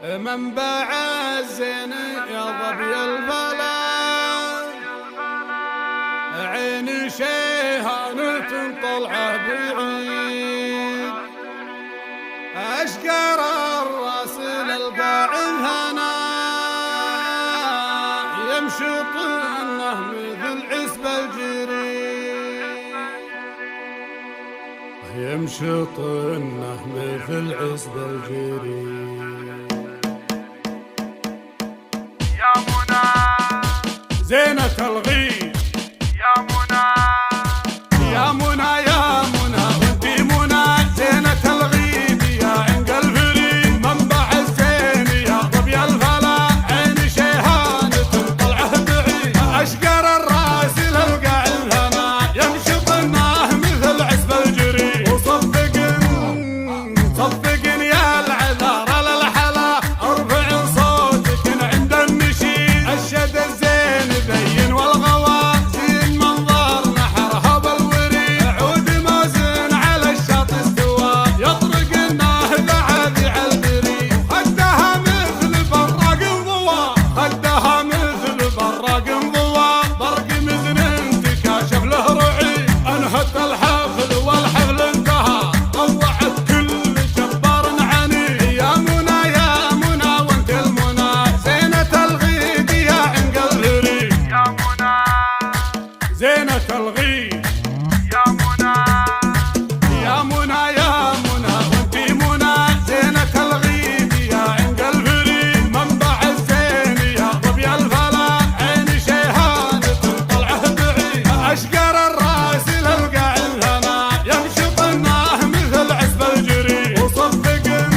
منبع الزين يا ظبي الفلا، عين شيهانة طلعه بعيد، أشقر الراس للقاع هنا، يمشطنه مثل عسب الجريد، يمشطنه مثل عسب الجريد. يا منى زينة الغيث يا منى يا منى يا منى وانتي منى، زينة الغيث يا عنق الفريد، منبع الزين يا ظبي الفلا، عين شيهانة طلعه بعيد، أشقر الراس للقاع الهنا، يمشطناه مثل عسب الجريد، صفقن يا العذار للحلا، ارفع صوتك عند النشيد، الشد الزين بين والغوا، زين منظر نحرها بالوريد، عود مازن على الشط استوى، يطرق النهل عذي على البريد، خدها مثل براق انضوى، خدها مثل براق انضوى، برق مزن تكاشف له رعيد، انهت الحفل والحفل انتهى، طوعت كل جبار عنيد، يا منى يا منى وانت المنى، زينة الغيث يا عنق الفريد، يا منى زينة الغيث يا منى يا منى يا منى وانتي منى، زينة الغيث يا عنق الفريد، منبع الزين يا ظبي الفلا، عين شيهانة طلعه بعيد، أشقر الراس للقاع الهنا، يمشطناه مثل عسب الجريد، صفقن